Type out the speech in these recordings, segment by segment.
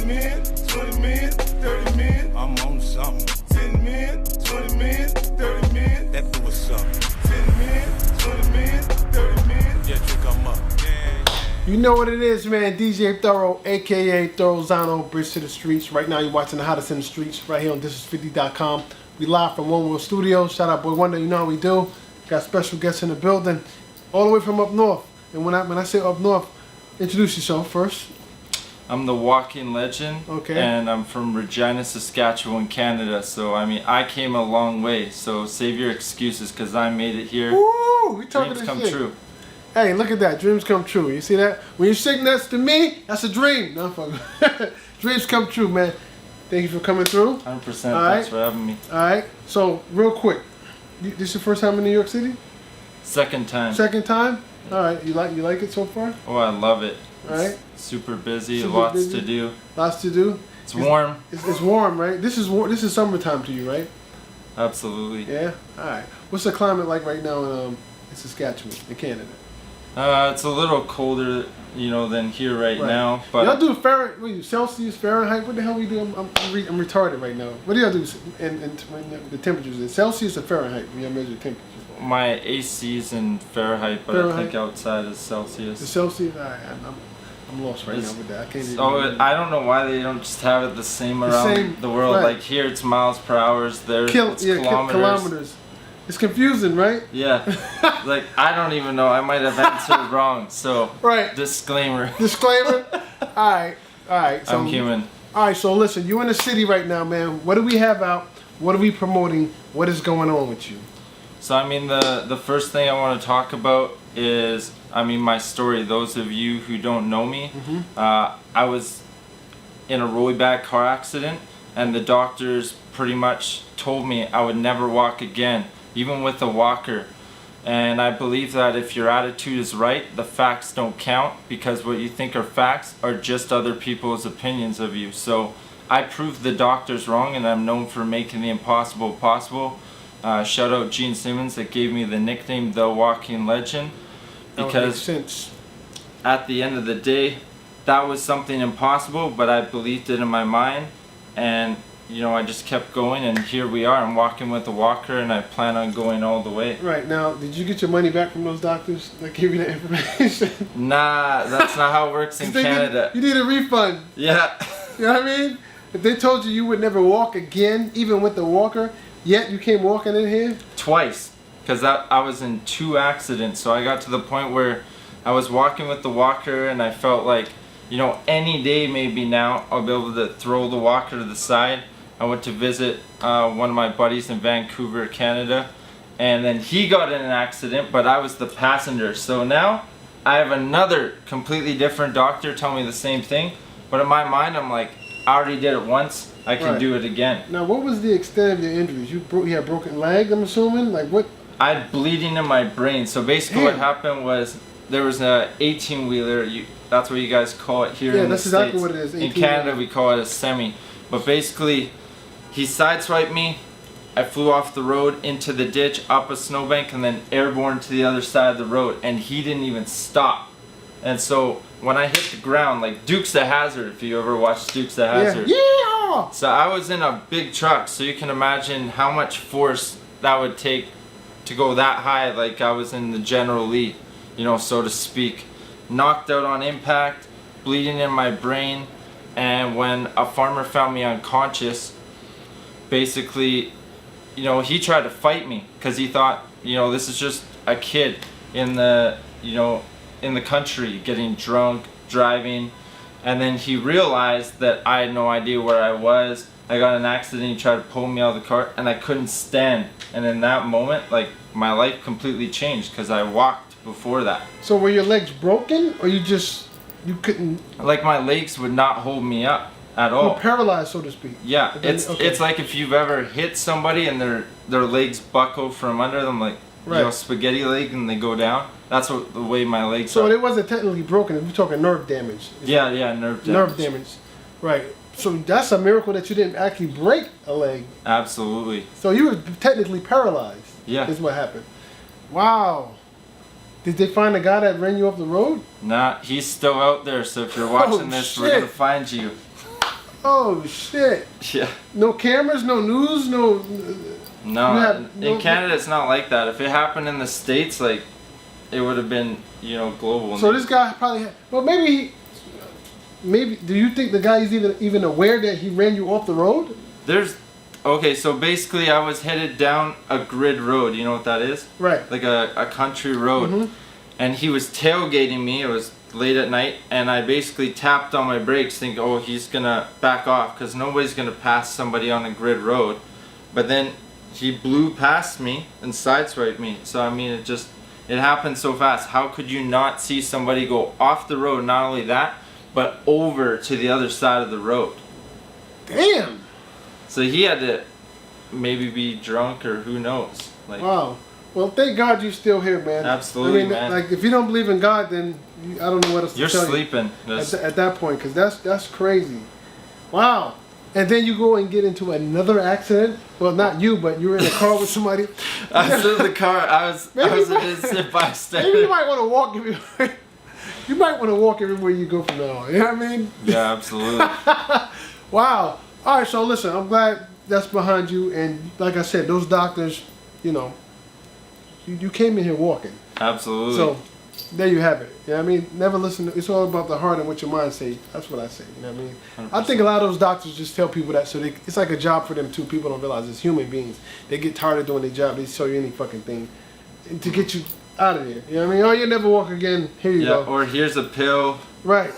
10 men, 20 men, 30 men. I'm on something. 10 men, 20 men, 30 men. That do what's up. 10 men, 20 men, 30 men. Yeah, drink 'em up. You know what it is, man. DJ Thoro, a.k.a. Thorozano, Bridge to the Streets. Right now, you're watching the Hottest in the Streets right here on ThisIs50.com. We live from One World Studios. Shout out Boy Wonder, you know how we do. Got special guests in the building, all the way from up north. And when I say up north, introduce yourself first. I'm the walking legend, okay, and I'm from Regina, Saskatchewan, Canada. So I mean, I came a long way. So save your excuses, cause I made it here. Woo! We talking Dreams this come shit. true. Hey, look at that. Dreams come true. You see that? When you sing that to me, that's a dream. No, fuck. Dreams come true, man. Thank you for coming through. 100%. Thanks for having me. All right. So, real quick, this your first time in New York City? Second time. Second time? All right. You like it so far? Oh, I love it. All right. Super busy. Super lots busy. to do. Lots to do. It's warm. It's warm, right? This is summertime to you, right? Absolutely. Yeah. All right. What's the climate like right now in Saskatchewan, in Canada? It's a little colder, you know, than here right now. But y'all do Celsius, Fahrenheit? What the hell we do? I'm retarded right now. What do y'all do in when the temperatures is Celsius or Fahrenheit when y'all measure temperatures? My AC's in Fahrenheit, but I think outside is Celsius. The Celsius? All right, I'm lost right now with that. I can't even. So I don't know why they don't just have it the same around the world. Right. Like here, it's miles per hour. There, it's kilometers. It's confusing, right? Yeah. Like, I don't even know. I might have answered wrong. So, disclaimer. Disclaimer? Alright. So, I'm human. Alright, so listen, you're in the city right now, man. What do we have out? What are we promoting? What is going on with you? So, I mean, the first thing I want to talk about is, I mean, my story. Those of you who don't know me, I was in a really bad car accident, and the doctors pretty much told me I would never walk again, even with a walker. And I believe that if your attitude is right, the facts don't count, because what you think are facts are just other people's opinions of you. So I proved the doctors wrong, and I'm known for making the impossible possible. Shout out Gene Simmons that gave me the nickname The Walking Legend, because at the end of the day, that was something impossible, but I believed it in my mind, and you know, I just kept going, and here we are. I'm walking with a walker, and I plan on going all the way. Right. Now, did you get your money back from those doctors that gave you that information? Nah, that's not how it works in Canada. You need a refund. Yeah. You know what I mean? If they told you would never walk again, even with the walker, yet you came walking in here? Twice. Because I was in 2 accidents, so I got to the point where I was walking with the walker, and I felt like, you know, any day maybe now I'll be able to throw the walker to the side. I went to visit one of my buddies in Vancouver, Canada, and then he got in an accident, but I was the passenger. So now I have another completely different doctor tell me the same thing, but in my mind I'm like, I already did it once, I can do it again. Now, what was the extent of your injuries? You had broken leg, I'm assuming? Like what? I had bleeding in my brain. So basically what happened was there was a 18-wheeler, that's what you guys call it here in the States. Yeah, that's exactly what it is. In Canada we call it a semi. But basically, he sideswiped me, I flew off the road into the ditch, up a snowbank, and then airborne to the other side of the road, and he didn't even stop. And so when I hit the ground, like Dukes of Hazzard, if you ever watched Dukes of Hazzard. Yeah. So I was in a big truck, so you can imagine how much force that would take to go that high, like I was in the General Lee, you know, so to speak. Knocked out on impact, bleeding in my brain, and when a farmer found me unconscious, basically, you know, he tried to fight me because he thought, you know, this is just a kid in the, you know, in the country getting drunk, driving, and then he realized that I had no idea where I was. I got in an accident, he tried to pull me out of the car, and I couldn't stand. And in that moment, like, my life completely changed because I walked before that. So were your legs broken, or you couldn't? Like, my legs would not hold me up at all. You were paralyzed, so to speak. Yeah, it's like if you've ever hit somebody and their legs buckle from under them, like you know, spaghetti leg, and they go down. That's the way my legs are. So it wasn't technically broken. We're talking nerve damage. Yeah, nerve damage. Nerve damage. Right. So that's a miracle that you didn't actually break a leg. Absolutely. So you were technically paralyzed. Yeah. Is what happened. Wow. Did they find the guy that ran you off the road? Nah, he's still out there. So if you're watching this, we're gonna find you. Oh shit! Yeah. No cameras, no news, no. No, in Canada it's not like that. If it happened in the States, like, it would have been, you know, global. So this guy probably, well, maybe, do you think the guy is even aware that he ran you off the road? Okay, so basically I was headed down a grid road, you know what that is? Right. Like a country road. Mm-hmm. And he was tailgating me, it was late at night, and I basically tapped on my brakes thinking, oh, he's gonna back off, because nobody's gonna pass somebody on a grid road. But then he blew past me and sideswiped me. So I mean, it happened so fast. How could you not see somebody go off the road? Not only that, but over to the other side of the road. Damn. So he had to maybe be drunk or who knows. Like, wow. Well, thank God you're still here, man. Absolutely, I mean, man. like, if you don't believe in God, then I don't know what else to tell sleeping. you. At that point, because that's crazy. Wow. And then you go and get into another accident. Well, not you, but you were in a car with somebody. I was in the car. I was an innocent bystander. Maybe you might want to walk everywhere. You might want to walk everywhere you go from now on. You know what I mean? Yeah, absolutely. Wow. All right, so listen, I'm glad that's behind you. And like I said, those doctors, you know, you came in here walking. Absolutely. So there you have it. You know what I mean? Never listen. It's all about the heart and what your mind say. That's what I say. You know what I mean? 100%. I think a lot of those doctors just tell people that so it's like a job for them too. People don't realize it's human beings. They get tired of doing their job. They tell you any fucking thing to get you out of there. You know what I mean? Oh, you'll never walk again. Here you go. Or here's a pill. Right.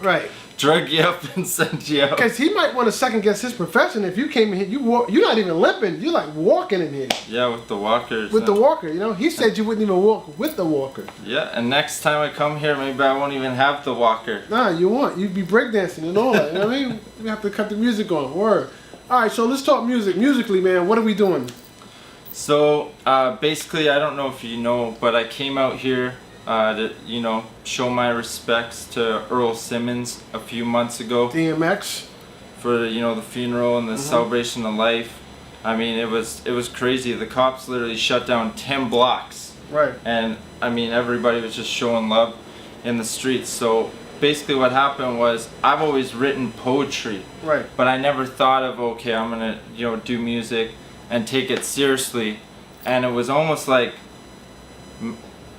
Right. Drug you up and send you out. Because he might want to second guess his profession if you came in here. You're not even limping. You're like walking in here. Yeah, with the walkers. With the walker, you know? He said you wouldn't even walk with the walker. Yeah, and next time I come here, maybe I won't even have the walker. Nah, you won't. You'd be breakdancing and all that. You know what I mean? We have to cut the music on. Word. All right, so let's talk music. Musically, man, what are we doing? So, basically, I don't know if you know, but I came out here to, you know, show my respects to Earl Simmons a few months ago. DMX. For, you know, the funeral and the celebration of life. I mean, it was crazy. The cops literally shut down 10 blocks. Right. And, I mean, everybody was just showing love in the streets. So, basically what happened was, I've always written poetry. Right. But I never thought of, okay, I'm going to, you know, do music and take it seriously. And it was almost like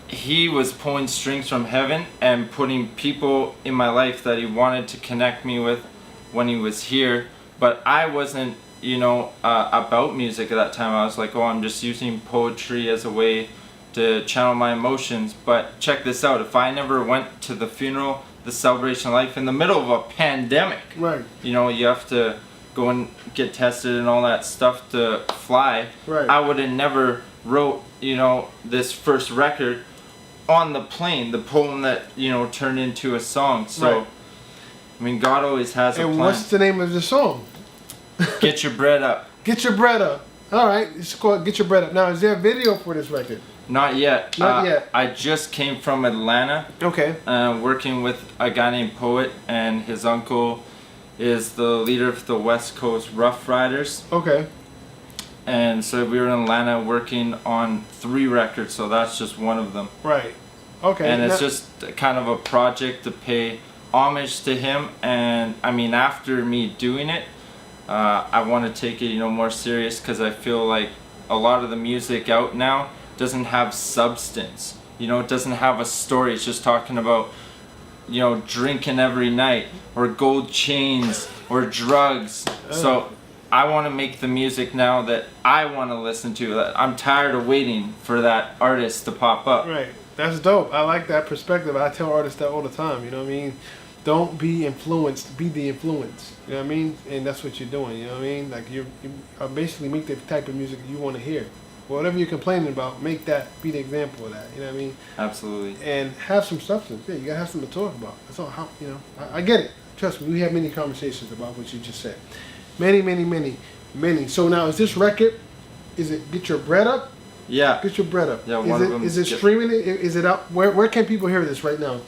he was pulling strings from heaven and putting people in my life that he wanted to connect me with when he was here. But I wasn't, you know, about music at that time. I was like, oh, I'm just using poetry as a way to channel my emotions. But check this out. If I never went to the funeral, the celebration of life, in the middle of a pandemic, right? You know, you have to go and get tested and all that stuff to fly. Right. I would have never wrote, you know, this first record on the plane, the poem that, you know, turned into a song. So, right. I mean, God always has a plan. And what's the name of the song? Get Your Bread Up. Get Your Bread Up. All right, it's called Get Your Bread Up. Now, is there a video for this record? Not yet. Not yet. I just came from Atlanta. Okay. Working with a guy named Poet, and his uncle is the leader of the West Coast Rough Riders. Okay. And so we were in Atlanta working on 3 records, so that's just one of them. Right. Okay. And it's just kind of a project to pay homage to him. And I mean, after me doing it, I want to take it, you know, more serious, because I feel like a lot of the music out now doesn't have substance. You know, it doesn't have a story. It's just talking about, you know, drinking every night, or gold chains, or drugs. So I want to make the music now that I want to listen to. That I'm tired of waiting for that artist to pop up. Right. That's dope. I like that perspective. I tell artists that all the time. You know what I mean? Don't be influenced. Be the influence. You know what I mean? And that's what you're doing. You know what I mean? Like you basically make the type of music you want to hear. Whatever you're complaining about, make that be the example of that. You know what I mean? Absolutely. And have some substance. Yeah, you gotta have something to talk about. That's all. How, you know? I get it. Trust me. We have many conversations about what you just said. Many. So now, is this record? Is it Get Your Bread Up? Yeah. Get Your Bread Up. Yeah. One of them. Is it streaming? Is it up? Where can people hear this right now?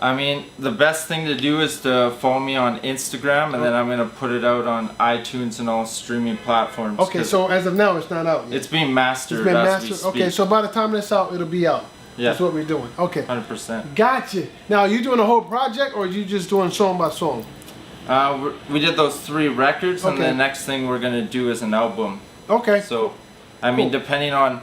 I mean, the best thing to do is to follow me on Instagram, and then I'm gonna put it out on iTunes and all streaming platforms. Okay, so as of now, it's not out yet. It's being mastered. It's been as mastered. we speak. Okay, so by the time it's out, it'll be out. Yeah. That's what we're doing. Okay. 100%. Gotcha. Now, are you doing a whole project, or are you just doing song by song? We did those 3 records, and Okay. the next thing we're gonna do is an album. Okay. So, I mean, Cool. depending on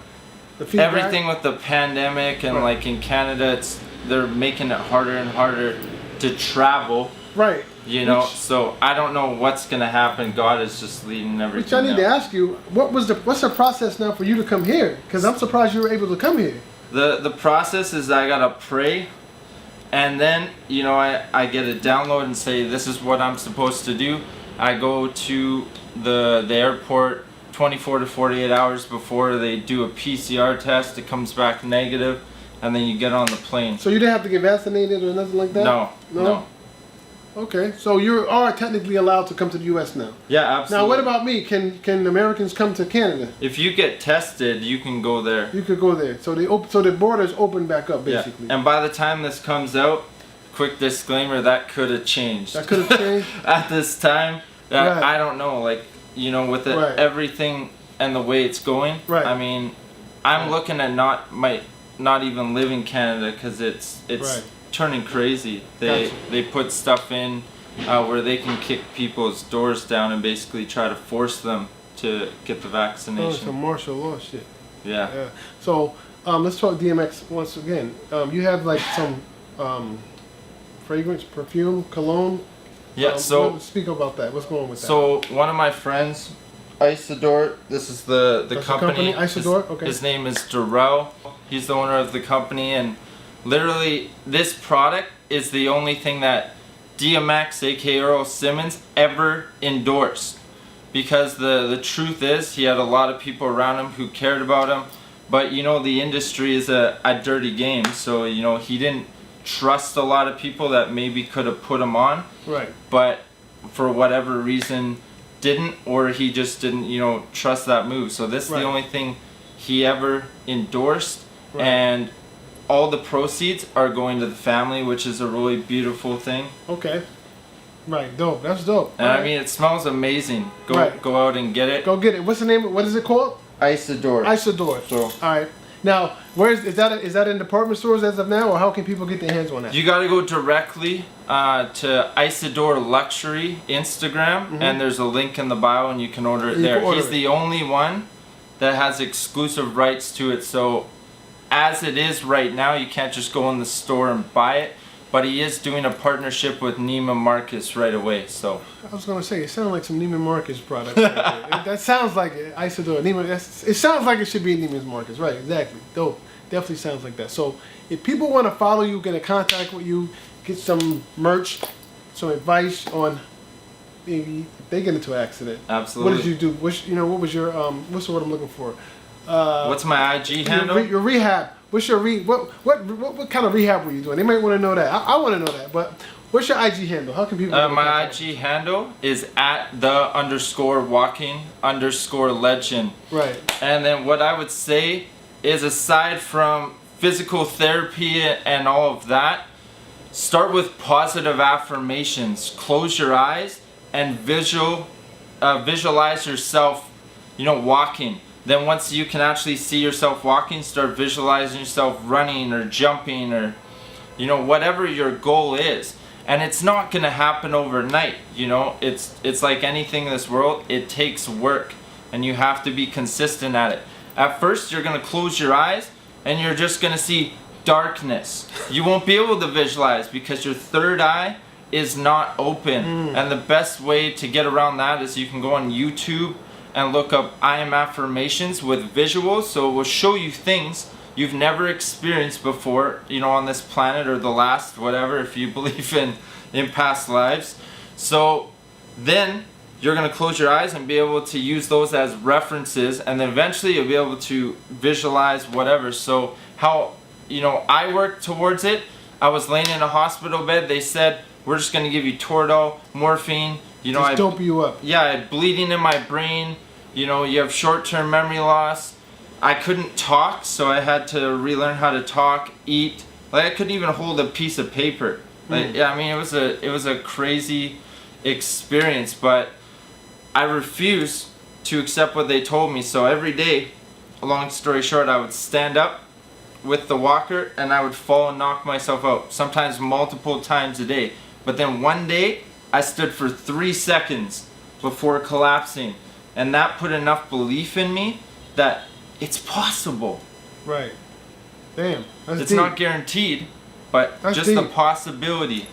The feedback? everything with the pandemic and Right. like in Canada, they're making it harder and harder to travel. Right. You know, Which- so I don't know what's gonna happen. God is just leading everything. Which I need to now. ask you, what's the process now for you to come here? Because I'm surprised you were able to come here. The process is I gotta pray, and then you know I get a download and say this is what I'm supposed to do. I go to the airport 24 to 48 hours before they do a PCR test. It comes back negative, and then you get on the plane. So you didn't have to get vaccinated or nothing like that? No. Okay, so you are technically allowed to come to the U.S. now. Yeah, absolutely. Now, what about me? Can Americans come to Canada? If you get tested, you can go there. You could go there. So the borders open back up, basically. Yeah. And by the time this comes out, quick disclaimer, that could have changed. That could have changed. At this time, Right. I don't know. Like, you know, with Right. everything and the way it's going, Right. I mean, I'm looking at not even live in Canada because it's Right. turning crazy. Gotcha. They put stuff in where they can kick people's doors down and basically try to force them to get the Oh, vaccination. some martial law shit. Yeah. Yeah. So let's talk DMX once again. You have like some fragrance, perfume, cologne. Yeah. So speak about that. What's going on with that? So one of my friends, Isidore, this is the That's company. Isidore? Okay. His name is Darrell. He's the owner of the company, and literally this product is the only thing that DMX, aka Earl Simmons, ever endorsed. Because the truth is, he had a lot of people around him who cared about him, but you know the industry is a dirty game, so you know he didn't trust a lot of people that maybe could have put him on, right. but for whatever reason didn't, or he just didn't, you know, trust that move. So this is Right. the only thing he ever endorsed, Right. and all the proceeds are going to the family, which is a really beautiful thing. Okay. Right. Dope. That's dope. And All I right. mean, it smells amazing. Right. Go out and get it. Go get it. What's the name? What is it called? Isidore. Isidore. So- All right. Now, is that in department stores as of now, or how can people get their hands on that? You got to go directly to Isidore Luxury Instagram, and there's a link in the bio, and you can order it You there. can order He's it. the only one that has exclusive rights to it. So, as it is right now, you can't just go in the store and buy it. But he is doing a partnership with Neiman Marcus right away. So I was gonna say it sounded like some Neiman Marcus product. Right there. That sounds like it. Isidore. Neiman. It sounds like it should be Neiman Marcus. Right. Exactly. Dope. Definitely sounds like that. So if people want to follow you, get in contact with you, get some merch, some advice on maybe if they get into an accident. absolutely. What did you do? What was your what's the word I'm looking for? What's my IG handle? Your rehab. What's your what kind of rehab were you doing? They might want to know that. I want to know that. But what's your IG handle? How can people? get in My contact? IG handle is @the_walking_legend. Right. And then what I would say is, aside from physical therapy and all of that, start with positive affirmations. Close your eyes and visualize yourself, you know, walking. Then once you can actually see yourself walking, start visualizing yourself running or jumping, or you know, whatever your goal is. And it's not going to happen overnight, you know. It's like anything in this world, it takes work, and you have to be consistent at it. At first you're going to close your eyes and you're just going to see darkness. You won't be able to visualize because your third eye is not open. And the best way to get around that is you can go on YouTube and look up I am affirmations with visuals, so it will show you things you've never experienced before, you know, on this planet, or the last, whatever, if you believe in past lives. So then you're going to close your eyes and be able to use those as references, and then eventually you'll be able to visualize whatever. So how, you know, I worked towards it. I was laying in a hospital bed. They said, we're just going to give you Toradol, morphine. You know, Just dope you up. yeah, I had bleeding in my brain. You know, you have short-term memory loss. I couldn't talk, so I had to relearn how to talk, eat. Like, I couldn't even hold a piece of paper. Like, I mean, it was a crazy experience, but I refused to accept what they told me. So every day, long story short, I would stand up with the walker and I would fall and knock myself out, sometimes multiple times a day. But then one day, I stood for 3 seconds before collapsing, and that put enough belief in me that it's possible. Right. Damn. That's It's deep. not guaranteed, but That's just deep. the possibility,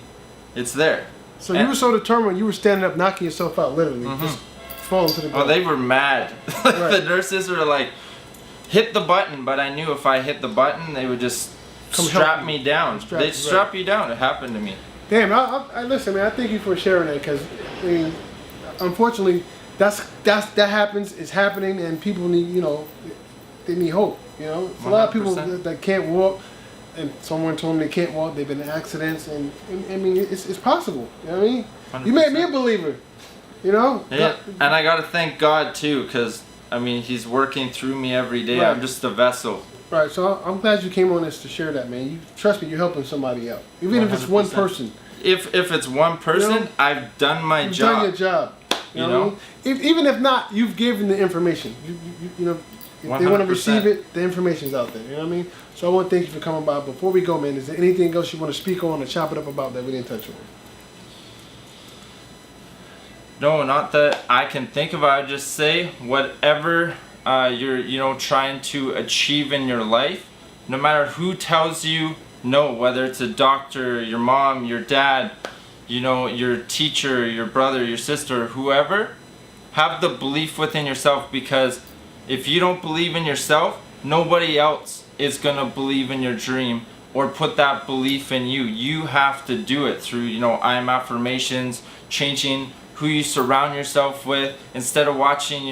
it's there. So you were so determined, you were standing up, knocking yourself out, literally, just falling to the Oh, ground. they were mad. Right. The nurses were like, hit the button, but I knew if I hit the button, they would just Come strap help me you. down. Strap They'd you, strap you down. It happened to me. Damn, I listen, man. I thank you for sharing that, because I mean, unfortunately, that happens. It's happening, and people need, they need hope. It's a lot of people 100%. that can't walk, and someone told them they can't walk. They've been in accidents, and I mean, it's possible. You know what I mean? 100%. You made me a believer. Yeah, and I gotta thank God too, because I mean, He's working through me every day. Right. I'm just a vessel. Right. So I'm glad you came on this to share that, man. Trust me, you're helping somebody out, even if it's one 100%. person. If it's one person, I've done my You've job. done your job. You know? Even if not, you've given the information. If they want to 100%. receive it, the information's out there. You know what I mean? So I want to thank you for coming by. Before we go, man, is there anything else you want to speak on or chop it up about that we didn't touch on? No, not that I can think of. I would just say whatever you're trying to achieve in your life, no matter who tells you no, whether it's a doctor, your mom, your dad, your teacher, your brother, your sister, whoever, have the belief within yourself, because if you don't believe in yourself, nobody else is gonna believe in your dream or put that belief in you. You have to do it through, I am affirmations, changing who you surround yourself with. Instead of watching,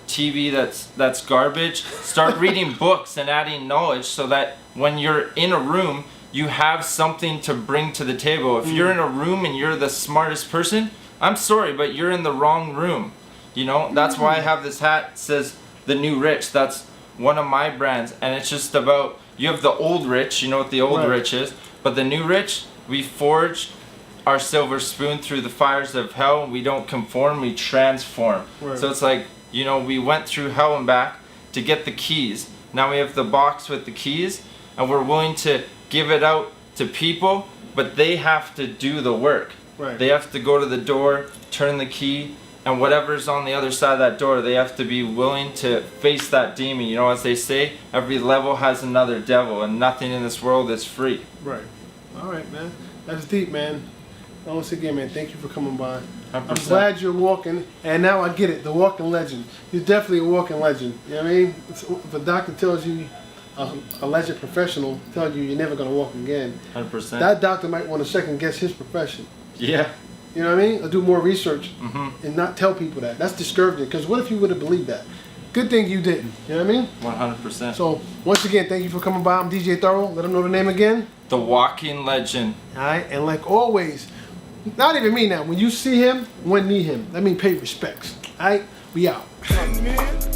TV that's garbage, start reading books and adding knowledge, so that when you're in a room, you have something to bring to the table. If you're in a room and you're the smartest person, I'm sorry, but you're in the wrong room. That's why I have this hat that says The New Rich. That's one of my brands, and it's just about, you have the old rich, you know what the old Right. rich is, but the new rich, we forge our silver spoon through the fires of hell. We don't conform, we transform. Right. So it's like, we went through hell and back to get the keys. Now we have the box with the keys, and we're willing to give it out to people, but they have to do the work. Right. They have to go to the door, turn the key, and whatever's on the other side of that door, they have to be willing to face that demon. As they say, every level has another devil, and nothing in this world is free. Right. All right, man. That's deep, man. Once again, man, thank you for coming by. 100%. I'm glad you're walking, and now I get it, the walking legend. You're definitely a walking legend. You know what I mean? If a doctor tells you, a alleged professional tells you you're never going to walk again, 100%. that doctor might want to second guess his profession. Yeah. You know what I mean? Or do more research Mm-hmm. and not tell people that. That's discouraging, because what if you would have believed that? Good thing you didn't. You know what I mean? 100%. So, once again, thank you for coming by. I'm DJ Thoro. Let them know the name again. The walking legend. All right, and like always, not even me now. When you see him, one knee him. That means pay respects. All right, we out. 10 men,